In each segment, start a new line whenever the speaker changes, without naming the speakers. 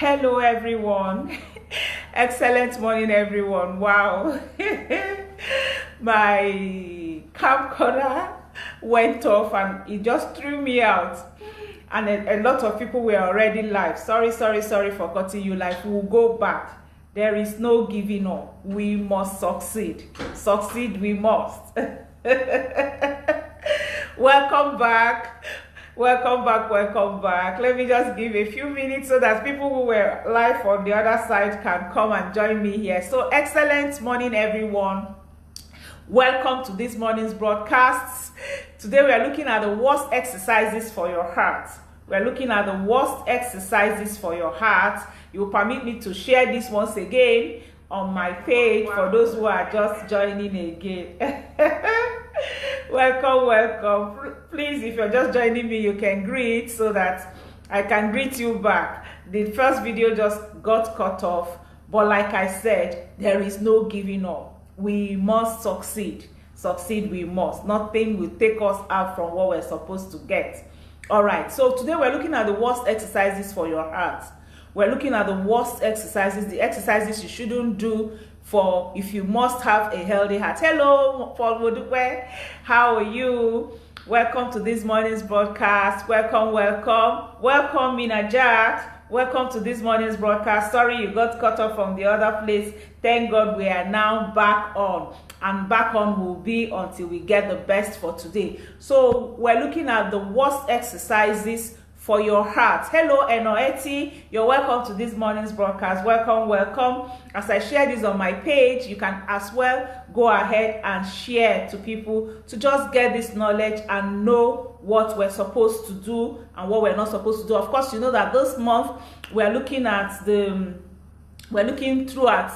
Hello everyone. Excellent morning everyone. Wow. My camcorder went off and it just threw me out, and a lot of people were already live. Sorry for cutting you live. We'll go back. There is no giving up. We must succeed. Succeed we must. Welcome back. Welcome back. Let me just give a few minutes so that people who were live on the other side can come and join me here. So excellent morning everyone. Welcome to this morning's broadcasts. Today we are looking at the worst exercises for your heart. We're looking at the worst exercises for your heart. You will permit me to share this once again on my page for those who are just joining again. Welcome. Please, if you're just joining me, you can greet so that I can greet you back. The first video just got cut off, but like I said, there is no giving up. We must succeed. Succeed we must. Nothing will take us out from what we're supposed to get. All right, so today we're looking at the worst exercises for your heart. We're looking at the worst exercises, the exercises you shouldn't do for if you must have a healthy heart. Hello, Paul Modupe. How are you? Welcome to this morning's broadcast. Welcome, Mina Jack. Welcome to this morning's broadcast. Sorry you got cut off from the other place. Thank God we are now back on. And back on will be until we get the best for today. So we're looking at the worst exercises for your heart. Hello, Enoeti. You're welcome to this morning's broadcast. Welcome. As I share this on my page, you can as well go ahead and share to people to just get this knowledge and know what we're supposed to do and what we're not supposed to do. Of course, you know that this month we're looking through at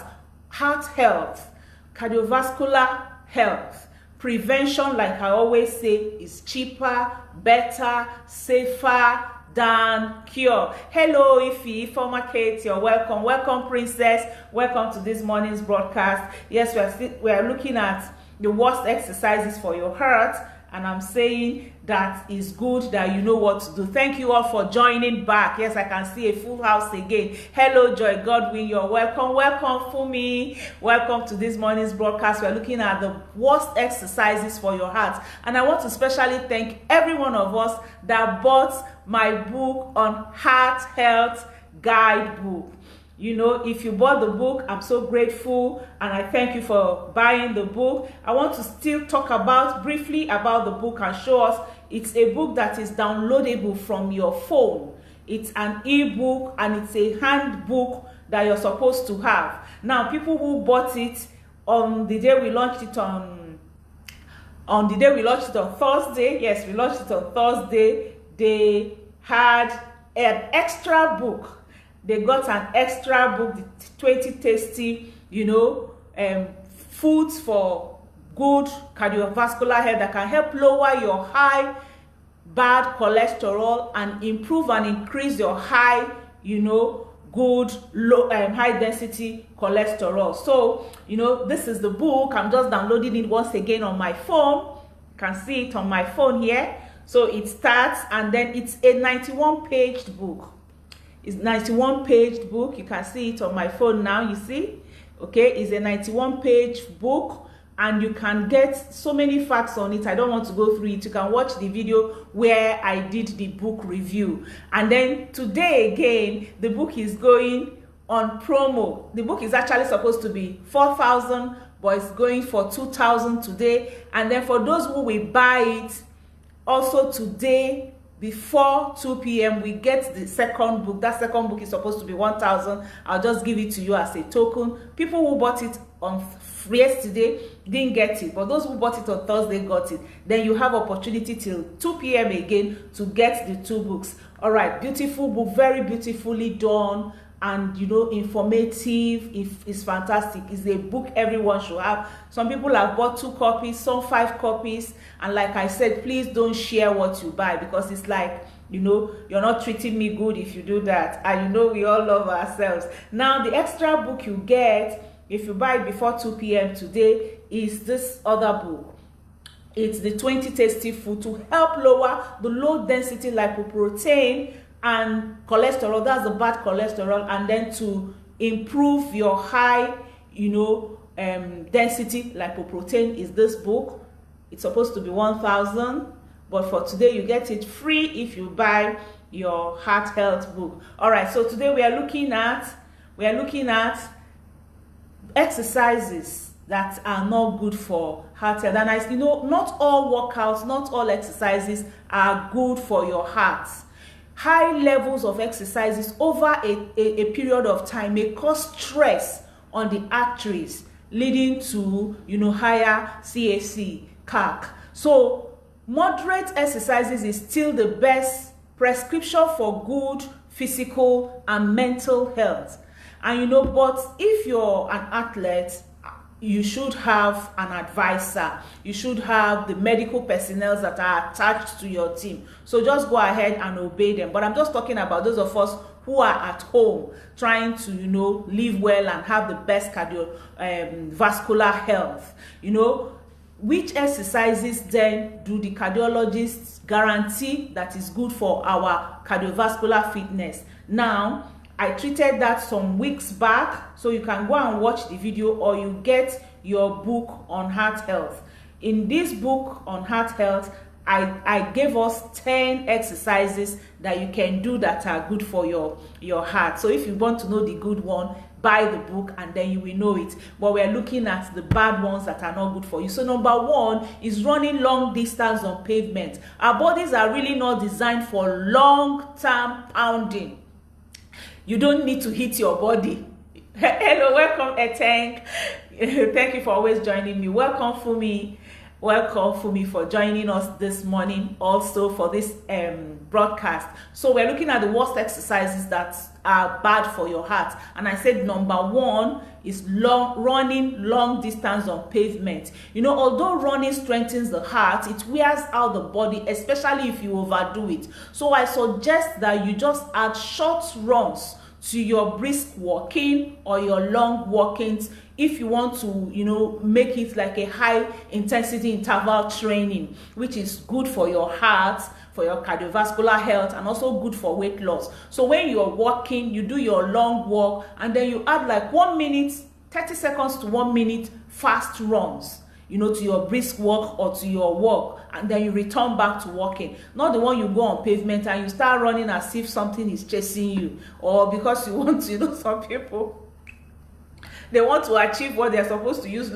heart health, cardiovascular health. Prevention, like I always say, is cheaper, better, safer than cure. Hello, Ify, former Kate, you're welcome. Welcome, Princess. Welcome to this morning's broadcast. Yes, we are looking at the worst exercises for your heart, and I'm saying that is good that you know what to do. Thank you all for joining back. Yes, I can see a full house again. Hello, Joy Godwin, you're welcome. Welcome, Fumi. Welcome to this morning's broadcast. We're looking at the worst exercises for your heart. And I want to especially thank every one of us that bought my book on heart health guidebook. You know, if you bought the book, I'm so grateful and I thank you for buying the book. I want to still talk briefly about the book and show us it's a book that is downloadable from your phone. It's an ebook and it's a handbook that you're supposed to have. Now, people who bought it on the day we launched it on Thursday, yes, we launched it on Thursday, they had an extra book. They got an extra book, the 20 tasty, foods for good cardiovascular health that can help lower your high bad cholesterol and improve and increase your high, good low high density cholesterol. So, this is the book. I'm just downloading it once again on my phone. You can see it on my phone here. So it starts, and then it's a 91-page book. It's 91-page book. You can see it on my phone now, you see. Okay, it's a 91-page book, and you can get so many facts on it. I don't want to go through it. You can watch the video where I did the book review. And then today again, the book is going on promo. The book is actually supposed to be 4,000, but it's going for 2,000 today. And then for those who will buy it, also today, before 2 p.m. we get the second book. That second book is supposed to be 1,000. I'll just give it to you as a token. People who bought it on yesterday didn't get it, but those who bought it on Thursday got it. Then you have opportunity till 2 p.m. again to get the two books. All right, beautiful book, very beautifully done, and informative. It's fantastic. It's a book everyone should have. Some people have bought 2 copies, some 5 copies, and like I said, please don't share what you buy, because it's like, you're not treating me good if you do that. And we all love ourselves. Now, the extra book you get if you buy it before 2 p.m. today is this other book. It's the 20 tasty food to help lower the low density lipoprotein and cholesterol, that's the bad cholesterol, and then to improve your high, density lipoprotein is this book. It's supposed to be 1,000, but for today you get it free if you buy your heart health book. All right, so today we are looking at exercises that are not good for heart health. And not all workouts, not all exercises are good for your heart. High levels of exercises over a period of time may cause stress on the arteries, leading to higher CAC, CAC. So moderate exercises is still the best prescription for good physical and mental health. And but if you're an athlete, you should have an advisor. You should have the medical personnel that are attached to your team. So just go ahead and obey them. But I'm just talking about those of us who are at home trying to live well and have the best cardiovascular health. Which exercises then do the cardiologists guarantee that is good for our cardiovascular fitness? Now, I treated that some weeks back, so you can go and watch the video, or you get your book on heart health. In this book on heart health, I gave us 10 exercises that you can do that are good for your heart. So if you want to know the good one, buy the book and then you will know it. But we're looking at the bad ones that are not good for you. So number one is running long distance on pavement. Our bodies are really not designed for long-term pounding. You don't need to hit your body. Hello, welcome, Eteng. Thank you for always joining me. Welcome, Fumi. Welcome, Fumi, for joining us this morning, also for this broadcast. So we're looking at the worst exercises that are bad for your heart. And I said number one is running long distance on pavement. Although running strengthens the heart, it wears out the body, especially if you overdo it. So I suggest that you just add short runs to your brisk walking or your long walkings if you want to make it like a high intensity interval training, which is good for your heart, for your cardiovascular health, and also good for weight loss. So when you're walking, you do your long walk and then you add like 1 minute, 30 seconds to 1 minute fast runs to your brisk walk or to your walk, and then you return back to walking. Not the one you go on pavement and you start running as if something is chasing you, or because you want to, some people, they want to achieve what they're supposed to use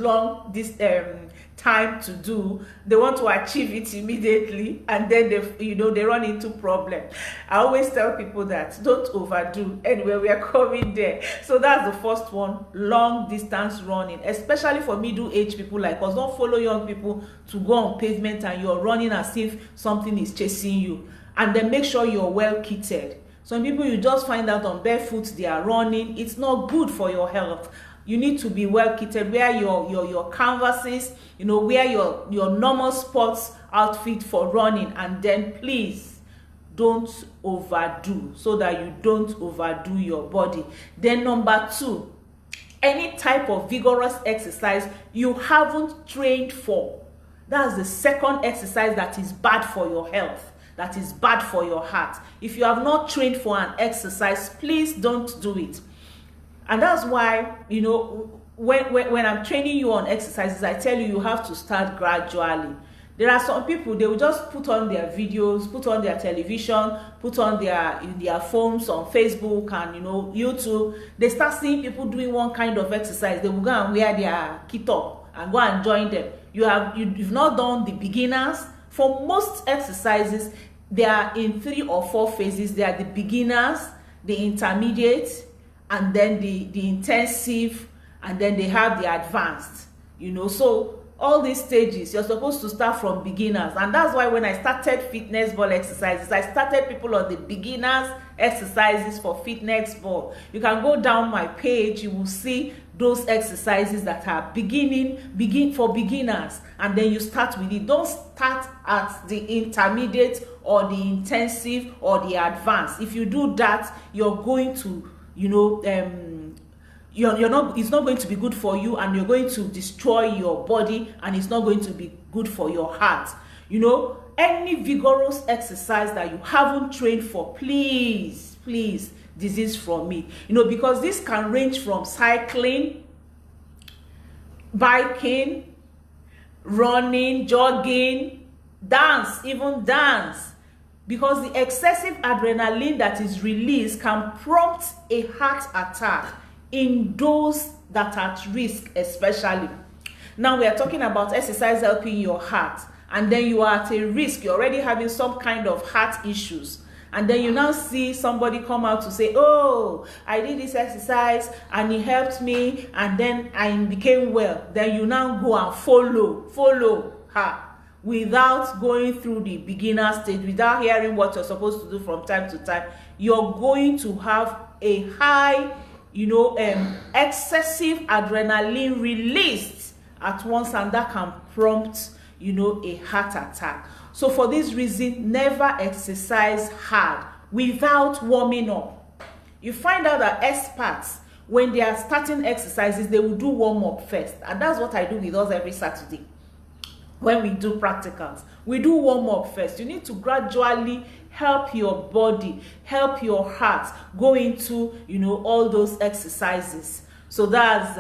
time to do. They want to achieve it immediately, and then they run into problem. I always tell people that don't overdo. Anyway, we are coming there. So that's the first one, long distance running, especially for middle-aged people like us. Don't follow young people to go on pavement and you're running as if something is chasing you. And then make sure you're well kitted. Some people, you just find out on barefoot they are running. It's not good for your health. You need to be well kitted. Wear your canvases, wear your normal sports outfit for running, and then please don't overdo, so that you don't overdo your body. Then number two, any type of vigorous exercise you haven't trained for. That's the second exercise that is bad for your health, that is bad for your heart. If you have not trained for an exercise, please don't do it. And that's why, when I'm training you on exercises, I tell you have to start gradually. There are some people, they will just put on their videos, put on their television, put on their phones on Facebook and YouTube. They start seeing people doing one kind of exercise. They will go and wear their kit up and go and join them. You've not done the beginners. For most exercises, they are in 3 or 4 phases. They are the beginners, the intermediate, and then the intensive, and then they have the advanced. So all these stages, you're supposed to start from beginners. And that's why when I started fitness ball exercises, I started people on the beginners exercises for fitness ball. You can go down my page, you will see those exercises that are begin for beginners, and then you start with it. Don't start at the intermediate or the intensive or the advanced. If you do that, you're going to it's not going to be good for you, and you're going to destroy your body, and it's not going to be good for your heart. You know, any vigorous exercise that you haven't trained for, please desist from it. You know, because this can range from cycling, biking, running, jogging, dance, even dance, because the excessive adrenaline that is released can prompt a heart attack in those that are at risk especially. Now we are talking about exercise helping your heart, and then you are at a risk, you're already having some kind of heart issues, and then you now see somebody come out to say, oh, I did this exercise and it helped me and then I became well. Then you now go and follow her without going through the beginner stage, without hearing what you're supposed to do from time to time. You're going to have a high, you know, excessive adrenaline released at once, and that can prompt, you know, a heart attack. So for this reason, never exercise hard without warming up. You find out that experts, when they are starting exercises, they will do warm up first, and that's what I do with us every Saturday. When we do practicals, we do warm up first. You need to gradually help your body, help your heart go into, you know, all those exercises. So that's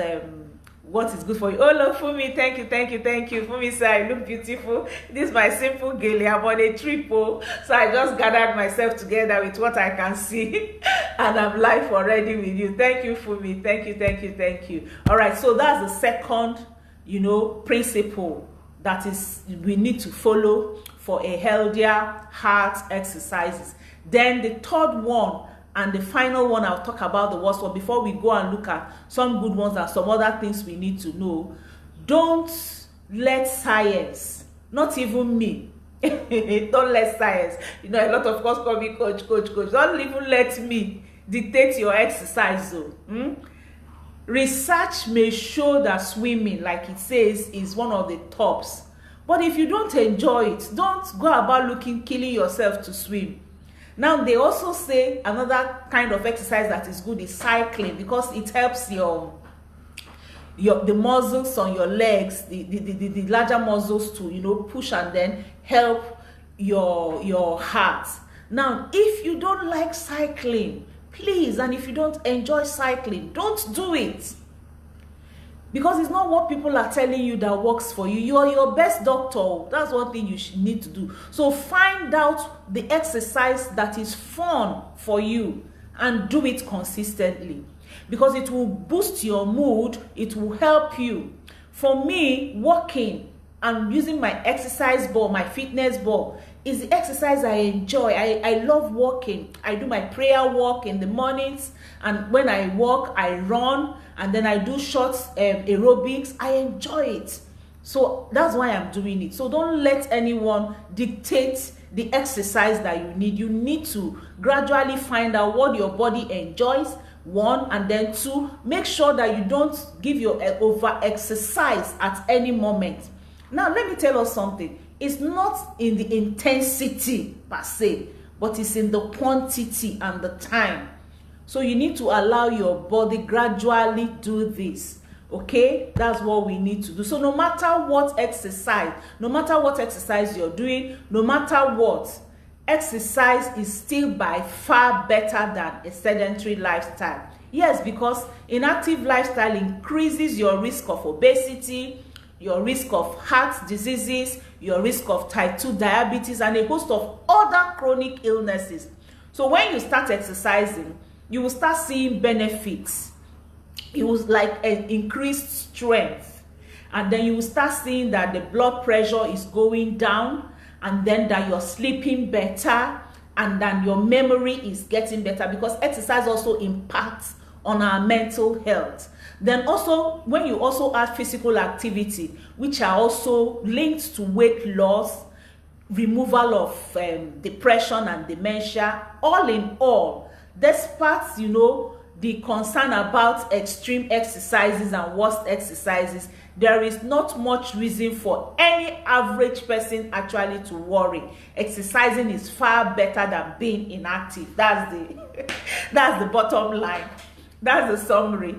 what is good for you. Oh, look, Fumi, thank you. Fumi said, I look beautiful. This is my simple girl. I'm on a trip, so I just gathered myself together with what I can see, and I'm live already with you. Thank you, Fumi. Thank you. All right, so that's the second, you know, principle that is we need to follow for a healthier heart exercises. Then the third one and the final one, I'll talk about the worst one before we go and look at some good ones and some other things we need to know. Don't let science, not even me, don't let science, you know, a lot of us call me coach, don't even let me dictate your exercise though. Research may show that swimming, like it says, is one of the tops, but if you don't enjoy it, don't go about killing yourself to swim. Now they also say another kind of exercise that is good is cycling, because it helps the muscles on your legs, the larger muscles to, you know, push and then help your heart. Now if you don't like cycling, please, and if you don't enjoy cycling, don't do it, because it's not what people are telling you that works for you. You are your best doctor. That's one thing you should need to do. So find out the exercise that is fun for you and do it consistently, because it will boost your mood, it will help you. For me, walking and using my exercise ball, my fitness ball, is the exercise I enjoy. I love walking. I do my prayer walk in the mornings, and when I walk, I run, and then I do short aerobics. I enjoy it. So that's why I'm doing it. So don't let anyone dictate the exercise that you need. You need to gradually find out what your body enjoys, one, and then two, make sure that you don't give your over exercise at any moment. Now let me tell us something. It's not in the intensity per se, but it's in the quantity and the time. So you need to allow your body gradually do this. Okay, that's what we need to do. So no matter what exercise you're doing, no matter what, exercise is still by far better than a sedentary lifestyle. Yes, because inactive lifestyle increases your risk of obesity, your risk of heart diseases, your risk of type 2 diabetes, and a host of other chronic illnesses. So when you start exercising, you will start seeing benefits. It was like an increased strength, and then you will start seeing that the blood pressure is going down, and then that you're sleeping better, and then your memory is getting better, because exercise also impacts on our mental health. Then also, when you also add physical activity, which are also linked to weight loss, removal of depression and dementia, all in all, despite, you know, the concern about extreme exercises and worst exercises, there is not much reason for any average person actually to worry. Exercising is far better than being inactive. That's the bottom line. That's the summary.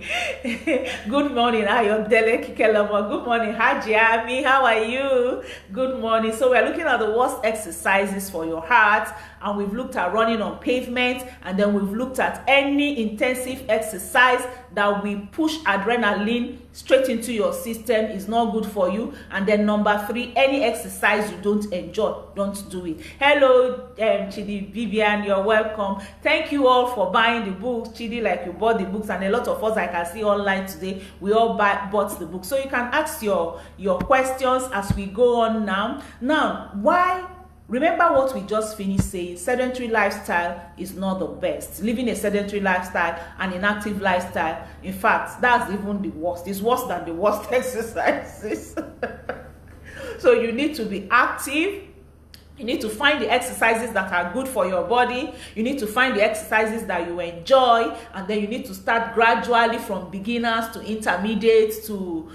Good morning, Ayodele Kikelama. Good morning, Haji Ami. How are you? Good morning. So we're looking at the worst exercises for your heart, and we've looked at running on pavement, and then we've looked at any intensive exercise that will push adrenaline straight into your system is not good for you. And then number 3, any exercise you don't enjoy, don't do it. Hello, Chidi Vivian, you're welcome. Thank you all for buying the books. Chidi, like you bought the books, and a lot of us I can see online today, we all bought the book. So you can ask your questions as we go on now. Why? Remember what we just finished saying, sedentary lifestyle is not the best. Living a sedentary lifestyle, an inactive lifestyle, in fact, that's even the worst. It's worse than the worst exercises. So you need to be active. You need to find the exercises that are good for your body. You need to find the exercises that you enjoy, and then you need to start gradually from beginners to intermediate to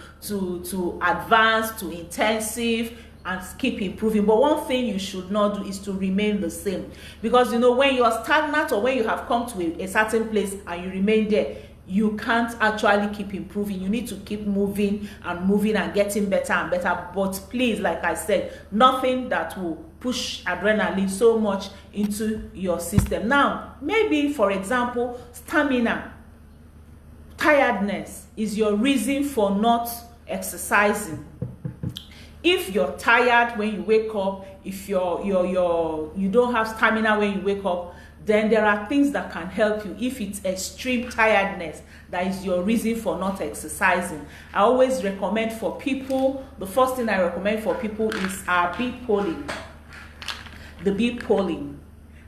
advanced to intensive, and keep improving. But one thing you should not do is to remain the same, because you know, when you are stagnant or when you have come to a certain place and you remain there, you can't actually keep improving. You need to keep moving and getting better and better. But please, like I said, nothing that will push adrenaline so much into your system. Now, maybe for example, stamina, tiredness is your reason for not exercising. If you're tired when you wake up, if you don't have stamina when you wake up, then there are things that can help you. If it's extreme tiredness, that is your reason for not exercising. I always recommend for people, the first thing I recommend for people is bee pollen. The bee pollen.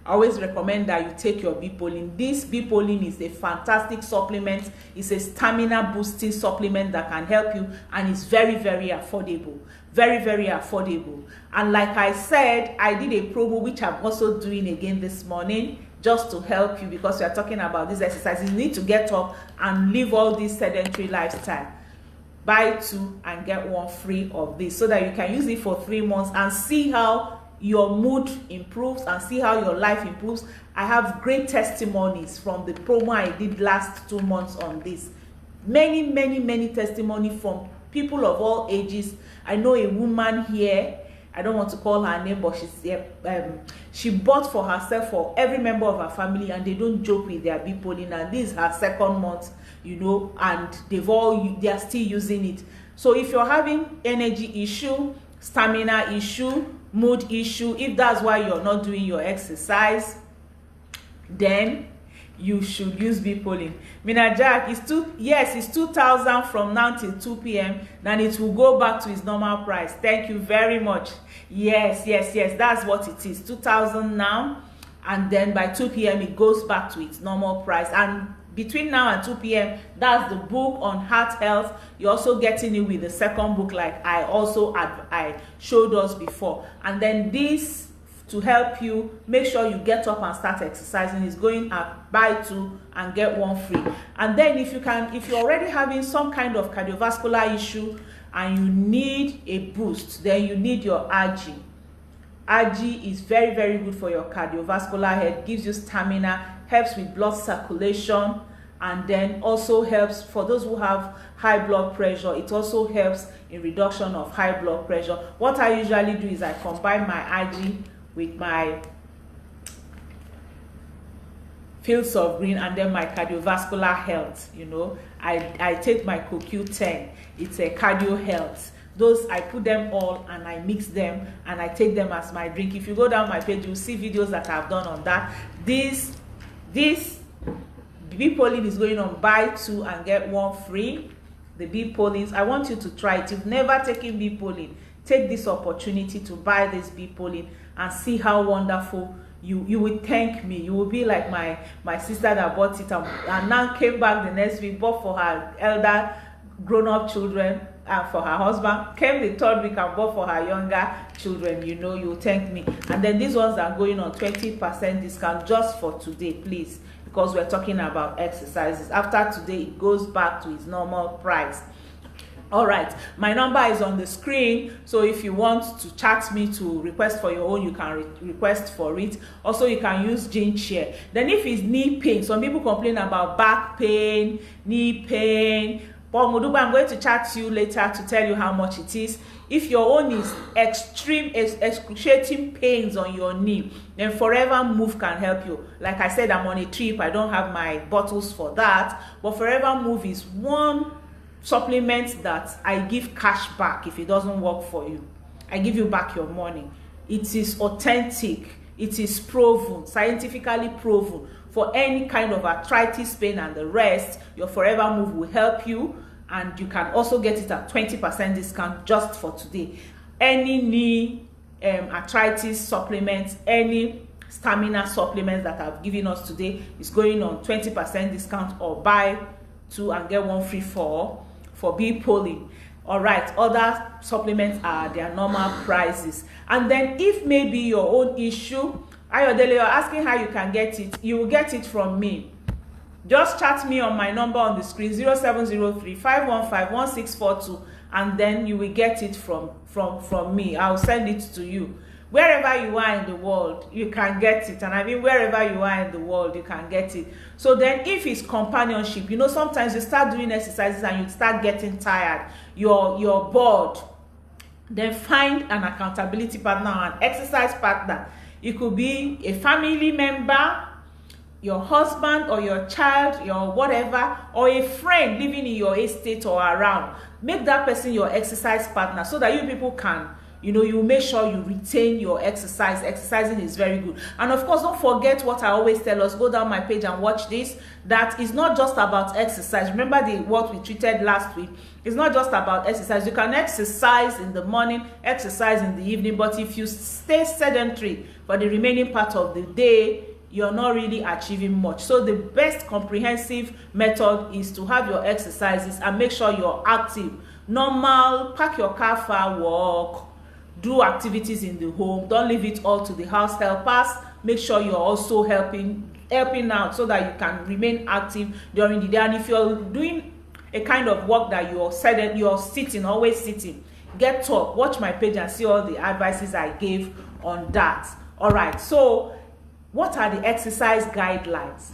I always recommend that you take your bee pollen. This bee pollen is a fantastic supplement. It's a stamina boosting supplement that can help you, and it's very, very affordable. Very, very affordable. And like I said, I did a promo which I'm also doing again this morning, just to help you, because we are talking about these exercises. You need to get up and live all this sedentary lifestyle. Buy 2 and get 1 free of this, so that you can use it for 3 months and see how your mood improves and see how your life improves. I have great testimonies from the promo I did last 2 months on this. Many testimonies from people of all ages. I know a woman here, I don't want to call her name, but she bought for herself, for every member of her family, and they don't joke with their bee pollen, and this is her 2nd month, you know, and they are still using it. So if you're having energy issue, stamina issue, mood issue, if that's why you're not doing your exercise, then you should use bee pollen. Mina Jack, it's 2,000 from now till 2 p.m. Then it will go back to its normal price. Thank you very much. Yes, that's what it is. 2,000 now, and then by 2 p.m. it goes back to its normal price. And between now and 2 p.m. that's the book on heart health. You're also getting it with the 2nd book, like I showed us before. And then this, to help you make sure you get up and start exercising, is going at buy 2 and get 1 free. And then if you're already having some kind of cardiovascular issue and you need a boost, then you need your RG. RG is very, very good for your cardiovascular health, gives you stamina, helps with blood circulation, and then also helps for those who have high blood pressure. It also helps in reduction of high blood pressure. What I usually do is I combine my RG with my Fields of Green and then my cardiovascular health. You know, I take my CoQ10. It's a cardio health. Those, I put them all and I mix them and I take them as my drink. If you go down my page, you'll see videos that I've done on that. This bee pollen is going on buy 2 and get 1 free. The bee pollens, I want you to try it. If you've never taken bee pollen, take this opportunity to buy this bee pollen and see how wonderful you will thank me. You will be like my sister that bought it and now came back the next week, bought for her elder grown-up children and for her husband, came the 3rd week and bought for her younger children. You know, you will thank me. And then these ones are going on 20% discount just for today, please, because we're talking about exercises. After today, it goes back to its normal price. All right, my number is on the screen, so if you want to chat me to request for your own, you can request for it. Also, you can use Jane Chair. Then if it's knee pain, some people complain about back pain, knee pain. But I'm going to chat to you later to tell you how much it is. If your own is extreme, excruciating pains on your knee, then Forever Move can help you. Like I said, I'm on a trip. I don't have my bottles for that. But Forever Move is one supplement that I give cash back if it doesn't work for you. I give you back your money. It is authentic. It is proven, scientifically proven. For any kind of arthritis, pain, and the rest, your Forever Move will help you. And you can also get it at 20% discount just for today. Any knee arthritis supplements, any stamina supplements that I've given us today is going on 20% discount, or buy 2 and get 1 free for bee polling. All right, other supplements are their normal prices. And then if maybe your own issue, Ayodele, you're asking how you can get it, you will get it from me. Just chat me on my number on the screen, 0703-515-1642, and then you will get it from me. I'll send it to you. Wherever you are in the world, you can get it. And I mean, wherever you are in the world, you can get it. So then if it's companionship, you know, sometimes you start doing exercises and you start getting tired, you're bored, then find an accountability partner, an exercise partner. It could be a family member, your husband or your child, your whatever, or a friend living in your estate or around. Make that person your exercise partner so that you people can, you know, you make sure you retain your exercise. Exercising is very good. And of course, don't forget what I always tell us. Go down my page and watch this. That is not just about exercise. Remember what we treated last week. It's not just about exercise. You can exercise in the morning, exercise in the evening, but if you stay sedentary for the remaining part of the day, you're not really achieving much. So the best comprehensive method is to have your exercises and make sure you're active. Normal, park your car far, walk, do activities in the home. Don't leave it all to the house helpers. Make sure you're also helping out so that you can remain active during the day. And if you're doing a kind of work that you're sitting, always sitting, get up, watch my page and see all the advices I gave on that. All right, so what are the exercise guidelines?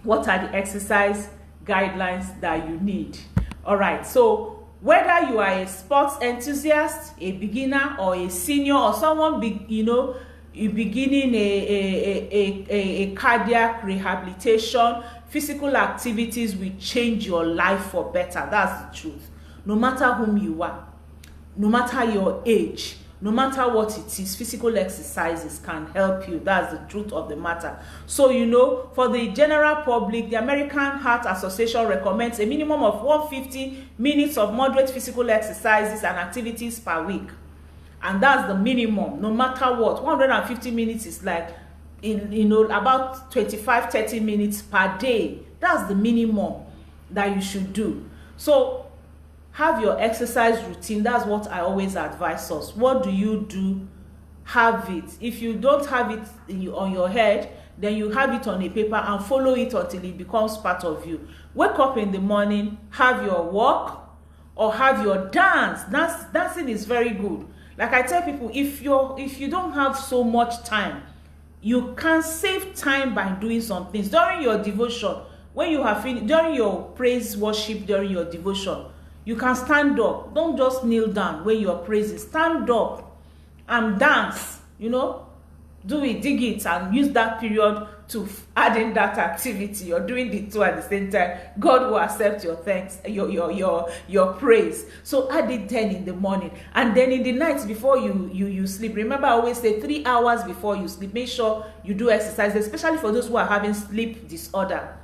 What are the exercise guidelines that you need? All right, so whether you are a sports enthusiast, a beginner, or a senior, or someone you're beginning a cardiac rehabilitation, physical activities will change your life for better. That's the truth. No matter whom you are, no matter your age, no matter what it is, physical exercises can help you. That's the truth of the matter. So, you know, for the general public, the American Heart Association recommends a minimum of 150 minutes of moderate physical exercises and activities per week. And that's the minimum, no matter what. 150 minutes is like, about 25-30 minutes per day. That's the minimum that you should do. So have your exercise routine. That's what I always advise us. What do you do? Have it. If you don't have it on your head, then you have it on a paper and follow it until it becomes part of you. Wake up in the morning, have your walk, or have your dance. Dancing is very good. Like I tell people, if you don't have so much time, you can save time by doing some things. During your devotion, when you have finished, during your praise worship, during your devotion, you can stand up. Don't just kneel down when you're praising. Stand up and dance, you know. Do it, dig it, and use that period to add in that activity. You're doing the two at the same time. God will accept your thanks, your praise. So add it 10 in the morning. And then in the night before you sleep. Remember, I always say 3 hours before you sleep. Make sure you do exercise, especially for those who are having sleep disorder.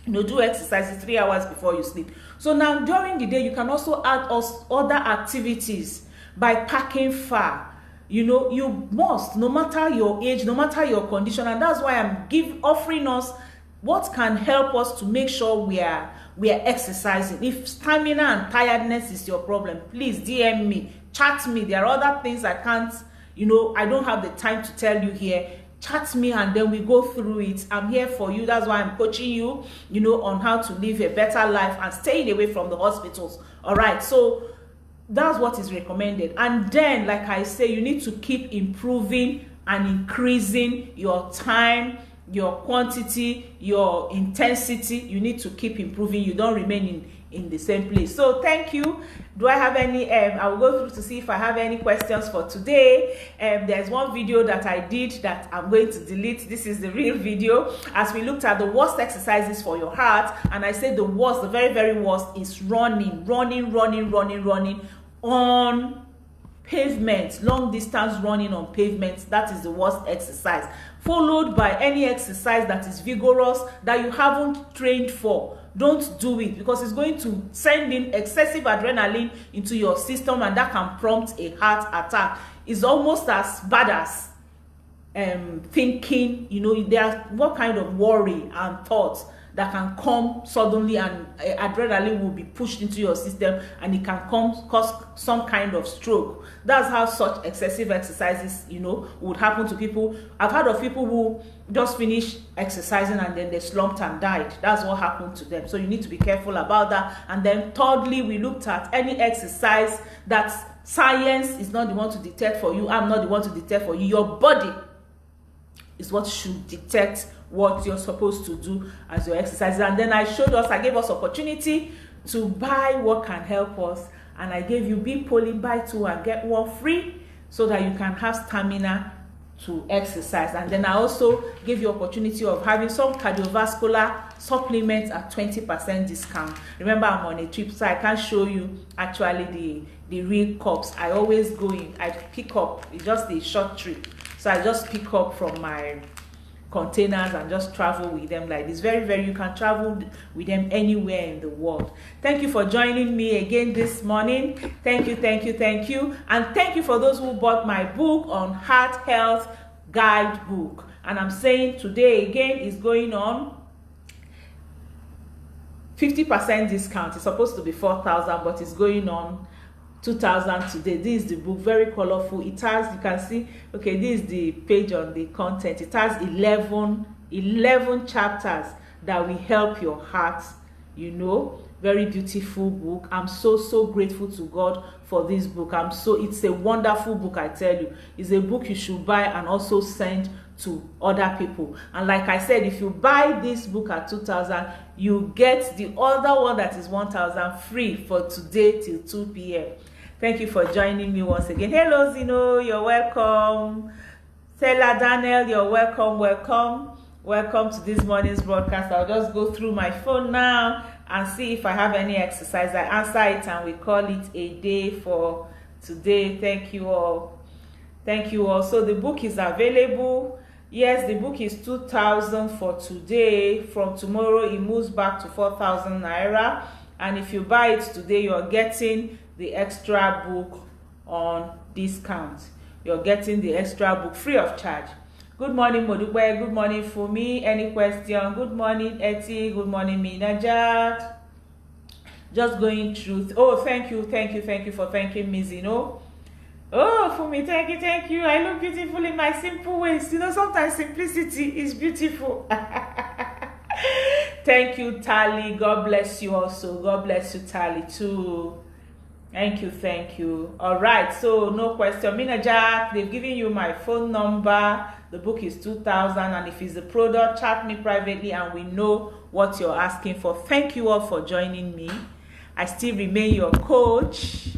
You know, do exercises 3 hours before you sleep. So now during the day, you can also add other activities by packing far. You know, you must, no matter your age, no matter your condition, and that's why I'm offering us what can help us to make sure we are exercising. If stamina and tiredness is your problem, please DM me, chat me. There are other things I can't, I don't have the time to tell you here. chat me and then we go through it. I'm here for you. That's why I'm coaching you, you know, on how to live a better life and staying away from the hospitals. All right, so that's what is recommended. And then, like I say, you need to keep improving and increasing your time, your quantity, your intensity. You need to keep improving. You don't remain in the same place. So thank you. Do I have any I will go through to see if I have any questions for today. There's one video that I did that I'm going to delete. This is the real video, as we looked at the worst exercises for your heart, and I said the worst, the very, very worst is running on pavement, long distance running on pavement. That is the worst exercise, followed by any exercise that is vigorous that you haven't trained for. Don't do it, because it's going to send in excessive adrenaline into your system, and that can prompt a heart attack. It's almost as bad as thinking, you know, there's what kind of worry and thoughts that can come suddenly, and adrenaline will be pushed into your system, and it can cause some kind of stroke. That's how such excessive exercises, you know, would happen to people. I've heard of people who just finished exercising and then they slumped and died. That's what happened to them. So you need to be careful about that. And then thirdly, we looked at any exercise that science is not the one to detect for you. I'm not the one to detect for you. Your body is what should detect what you're supposed to do as your exercises. And then I gave us opportunity to buy what can help us, and I gave you Big Poly, buy 2 and get 1 free, so that you can have stamina to exercise. And then I also gave you opportunity of having some cardiovascular supplements at 20% discount. Remember, I'm on a trip, so I can't show you actually the real cups. I always go in, I pick up, it's just a short trip, so I just pick up from my containers and just travel with them like this. Very, you can travel with them anywhere in the world. Thank you for joining me again this morning. Thank you. And thank you for those who bought my book on heart health guidebook. And I'm saying today again is going on 50% discount. It's supposed to be 4,000, but it's going on 2,000 today. This is the book, very colorful. It has, you can see, okay, this is the page on the content. It has 11 chapters that will help your heart, you know. Very beautiful book. I'm so grateful to God for this book. It's a wonderful book, I tell you. It's a book you should buy and also send to other people. And like I said, if you buy this book at 2,000, you get the other one that is 1,000 free for today till 2 p.m. Thank you for joining me once again. Hello Zino, you're welcome. Stella Daniel, you're welcome to this morning's broadcast. I'll just go through my phone now and see if I have any exercise. I answer it and we call it a day for today. Thank you all. So the book is available. Yes, the book is 2,000 for today. From tomorrow it moves back to 4,000 naira, and if you buy it today, you're getting the extra book on discount. You're getting the extra book free of charge. Good morning, Modukwe. Good morning, Fumi. Any question? Good morning, Eti. Good morning, Minajat. Just going through. Oh, thank you for thanking me, Zino. Oh, Fumi, thank you. I look beautiful in my simple ways. You know, sometimes simplicity is beautiful. Thank you, Tali. God bless you also. God bless you, Tali, too. Thank you. All right, so no question. Mina Jack, they've given you my phone number. The book is 2,000, and if it's a product, chat me privately and we know what you're asking for. Thank you all for joining me. I still remain your coach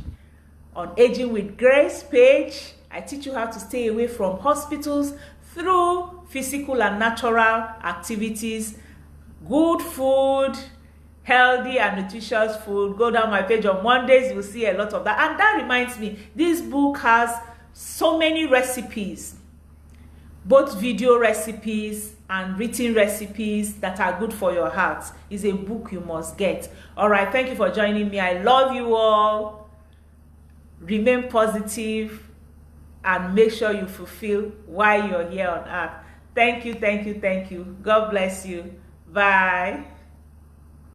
on Aging with Grace page. I teach you how to stay away from hospitals through physical and natural activities, good food, healthy and nutritious food. Go down my page on Mondays, you'll see a lot of that. And that reminds me, this book has so many recipes, both video recipes and written recipes that are good for your heart. It's a book you must get. All right, thank you for joining me. I love you all. Remain positive and make sure you fulfill why you're here on earth. Thank you. God bless you. Bye.